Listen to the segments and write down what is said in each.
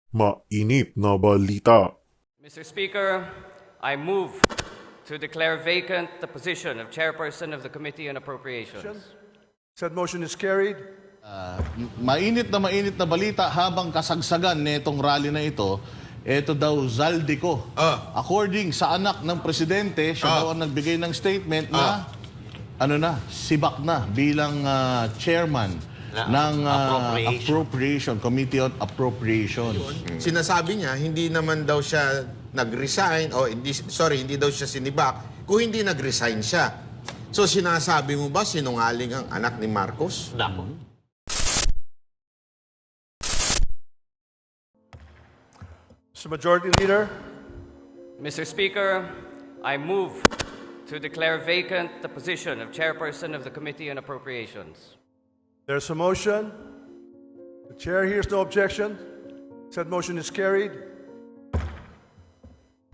Mainit na balita. Mr. Speaker, I move to declare vacant the position of Chairperson of the Committee on Appropriations. Said motion is carried. Mainit na balita habang kasagsagan nitong rally na ito, ito daw Zaldico. According sa anak ng presidente, siya daw ang nagbigay ng statement na sibak na bilang chairman ng Appropriation, Committee on Appropriations. Sinasabi niya, hindi naman daw siya nag-resign, o hindi daw siya sinibak, kung hindi nag-resign siya. So sinasabi mo ba sinungaling ang anak ni Marcos? Mr. Majority Leader. Mr. Speaker, I move to declare vacant the position of Chairperson of the Committee on Appropriations. There's a motion. The chair hears no objection. Said motion is carried.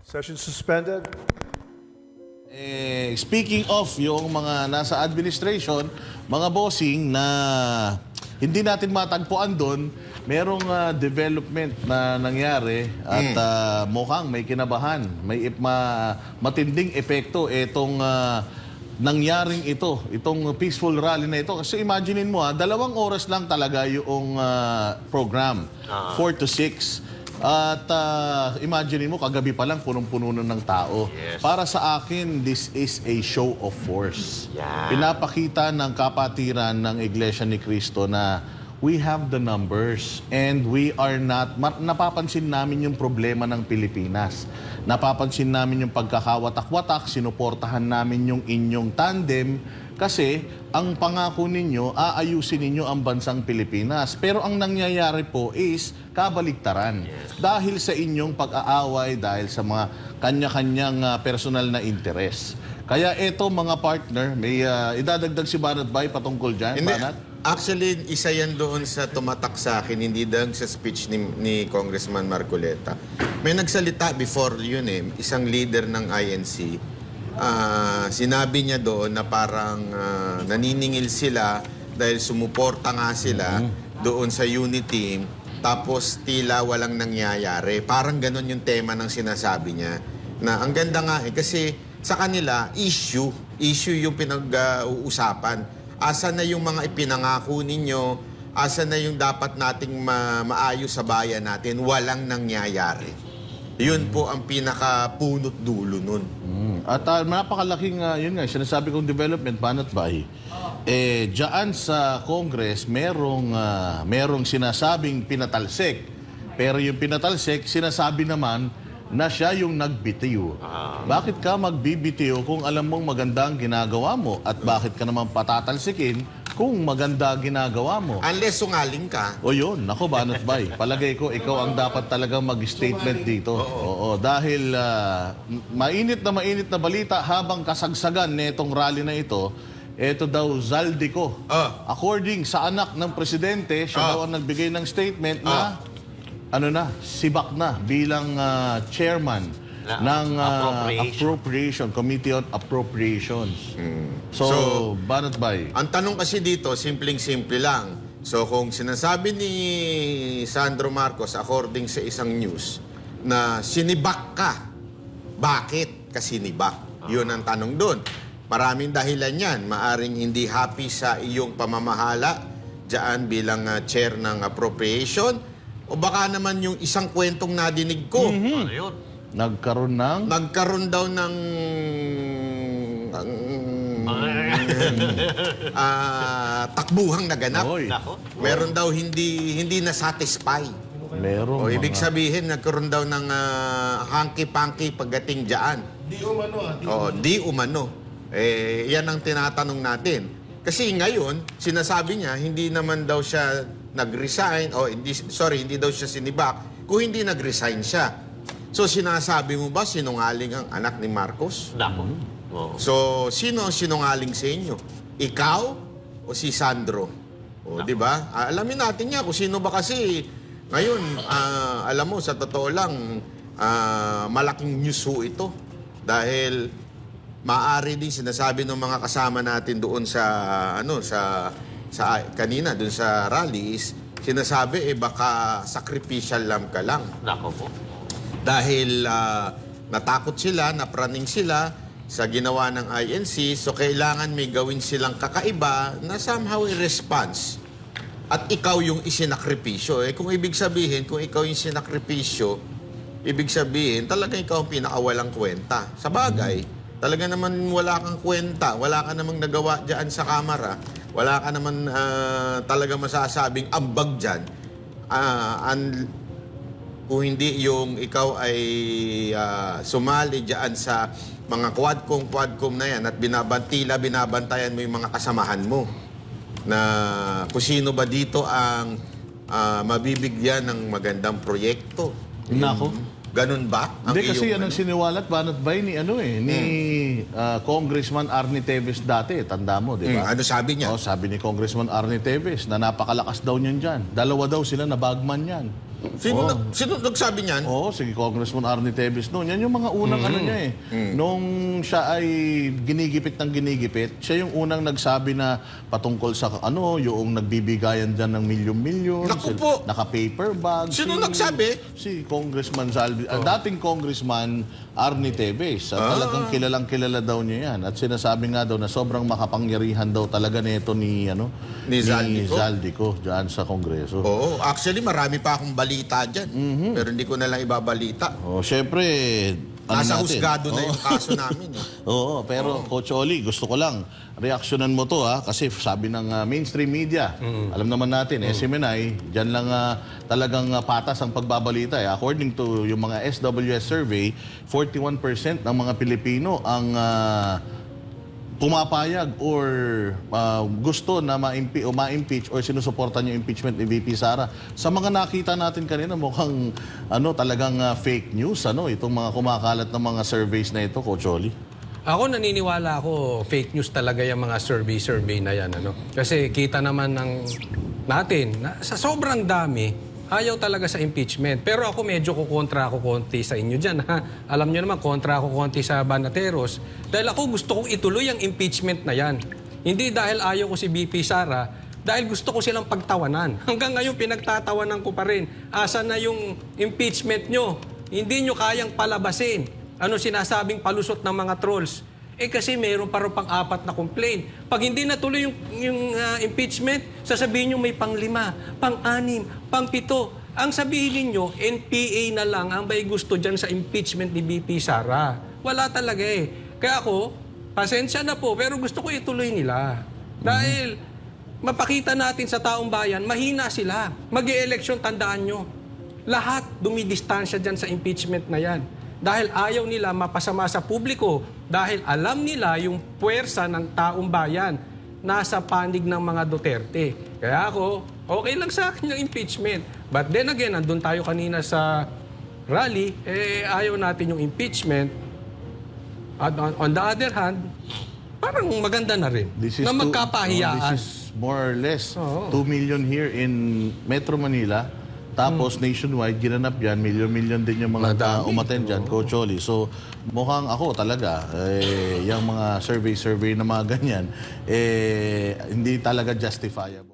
Session suspended. Speaking of yung mga nasa administration, mga bossing na hindi natin matagpuan doon, merong development na nangyari at mukhang may kinabahan, may matinding epekto itong nangyaring itong peaceful rally na ito. Kasi imaginein mo 2 oras lang talaga yung program, 4 to 6. At imagine mo, kagabi pa lang punong-puno na ng tao. Yes. Para sa akin, this is a show of force. Yeah. Pinapakita ng kapatiran ng Iglesia ni Cristo na we have the numbers and we are not... Napapansin namin yung problema ng Pilipinas. Napapansin namin yung pagkakawatak-watak, sinuportahan namin yung inyong tandem kasi ang pangako ninyo, aayusin ninyo ang bansang Pilipinas. Pero ang nangyayari po is kabaligtaran. Yes. Dahil sa inyong pag-aaway, dahil sa mga kanya-kanyang personal na interes. Kaya eto mga partner, may idadagdag si Banat Bay patungkol dyan, Hindi. Banat? Actually, isa yan doon sa tumatak sa akin, hindi lang sa speech ni Congressman Marcoleta. May nagsalita before yun isang leader ng INC. Sinabi niya doon na parang naniningil sila dahil sumuporta nga sila doon sa unity team, tapos tila walang nangyayari. Parang ganon yung tema ng sinasabi niya. Na ang ganda nga kasi sa kanila, issue yung pinag-uusapan. Asa na yung mga ipinangako ninyo? Asa na yung dapat nating maayos sa bayan natin? Walang nangyayari. Yun po ang pinaka-punot dulo nun. At napakalaking, yun nga, sinasabi kong development, Banat Bay. Diyan sa Congress, merong sinasabing pinatalsik. Pero yung pinatalsik, sinasabi naman na siya yung nagbitiw. Bakit ka magbibitiw kung alam mong maganda ang ginagawa mo? At bakit ka naman patatalsikin kung maganda ginagawa mo? Unless sungaling ka. O yun, nako Banat Bay. Palagay ko, ikaw ang dapat talagang mag-statement dito. Oo, dahil mainit na balita habang kasagsagan nitong rally na ito, ito daw Zaldico. According sa anak ng presidente, siya daw ang nagbigay ng statement na sibak na bilang chairman ng Appropriation, Committee on Appropriations. So, Banat Bay. Ang tanong kasi dito, simpleng-simple lang. So kung sinasabi ni Sandro Marcos, according sa isang news, na sinibak ka, bakit ka sinibak? Yun ang tanong doon. Maraming dahilan yan. Maaring hindi happy sa iyong pamamahala dyan bilang chair ng appropriation. O baka naman yung isang kwentong nadinig ko. Ano yun? Nagkaroon daw ng takbuhang naganap. Oy. Nako. Meron daw hindi na-satisfy. Merong O ibig mga- sabihin, nagkaroon daw ng hanky-panky pagdating dyan. Di umano. Yan ang tinatanong natin. Kasi ngayon, sinasabi niya, hindi naman daw siya nag-resign, hindi daw siya sinibak, kung hindi nag-resign siya. So sinasabi mo ba sinungaling ang anak ni Marcos? Nako. Oo. So, sino ang sinungaling sa inyo? Ikaw o si Sandro? O, di ba? Alamin natin niya kung sino ba kasi. Ngayon, alam mo, sa totoo lang, malaking news ho ito. Dahil maaari din sinasabi ng mga kasama natin doon sa kanina doon sa rally is sinasabi, baka sacrificial lamb ka lang. Nako po. Dahil natakot sila, napraning sila sa ginawa ng INC, so kailangan may gawin silang kakaiba na somehow i-response. At ikaw yung isinakripisyo. Kung ibig sabihin, kung ikaw yung sinakripisyo, ibig sabihin, talaga ikaw ang pinakawalang kwenta. Sa bagay, talaga naman wala kang kwenta, wala ka namang nagawa dyan sa kamera, wala ka naman talaga masasabing ambag dyan. Kung hindi yung ikaw ay sumali dyan sa mga quadcom na yan at binabantayan mo yung mga kasamahan mo na kung sino ba dito ang mabibigyan ng magandang proyekto. Nako. Ganun ba? Hindi kasi yan iyong ang siniwalat banat bay ni ni Congressman Arnie Teves dati, tanda mo, di ba? Ano sabi niya? Oh, sabi ni Congressman Arnie Teves na napakalakas daw niyan diyan. Dalawa daw sila na bagman yan. Sino nagsabi niyan? Oo, si Congressman Arnie Teves noon. Yan yung mga unang ano niya Nung siya ay ginigipit ng ginigipit, siya yung unang nagsabi na patungkol sa yung nagbibigayan dyan ng milyon-milyon. Naku po! Naka-paper bag. Sino nagsabi? Si Congressman Salvi, dating Congressman Arnie Teves. At talagang kilalang-kilala daw niya yan. At sinasabi nga daw na sobrang makapangyarihan daw talaga nito ni Zaldico dyan sa Kongreso. Oo, actually marami pa akong balita dyan. Pero hindi ko na lang ibabalita. Oh, syempre, Nasa natin? husgado na yung kaso namin. Oo, pero Coach Oli, gusto ko lang reaksyonan mo to kasi sabi ng mainstream media, alam naman natin, SMNI, dyan lang talagang patas ang pagbabalita. According to yung mga SWS survey, 41% ng mga Pilipino ang pumapayag or gusto na ma-impeach or sinusuportan yung impeachment ni VP Sara. Sa mga nakita natin kanina, mukhang talagang fake news itong mga kumakalat ng mga surveys na ito, Coach Oli. Ako naniniwala ako fake news talaga yung mga survey na yan. Kasi kita naman natin na sa sobrang dami, ayaw talaga sa impeachment. Pero ako medyo kukontra ako konti sa inyo dyan. Alam nyo naman, kontra ako konti sa Banateros. Dahil ako gusto kong ituloy ang impeachment na yan. Hindi dahil ayaw ko si BP Sara, dahil gusto ko silang pagtawanan. Hanggang ngayon, pinagtatawanan ko pa rin. Asa na yung impeachment nyo? Hindi nyo kayang palabasin. Ano sinasabing palusot ng mga trolls? Kasi mayroon pa rin pang-4 na complaint. Pag hindi natuloy yung impeachment, sasabihin nyo may pang-5, pang-6, pang-7. Ang sabihin ninyo, NPA na lang ang may gusto dyan sa impeachment ni BP Sara. Wala talaga Kaya ako, pasensya na po, pero gusto ko ituloy nila. Dahil mapakita natin sa taong bayan, mahina sila. Mag-e-election, tandaan nyo. Lahat dumidistansya dyan sa impeachment na yan. Dahil ayaw nila mapasama sa publiko. Dahil alam nila yung puwersa ng taong bayan nasa panig ng mga Duterte. Kaya ako, okay lang sa akin yung impeachment. But then again, nandun tayo kanina sa rally, ayaw natin yung impeachment. At on the other hand, parang maganda na rin na magkapahiyaan. This is more or less 2 million here in Metro Manila. Tapos nationwide, ginanap yan, milyon-milyon din yung mga umattend dyan, Coach Oli. So, mukhang ako talaga, yung mga survey na mga ganyan, hindi talaga justifiable.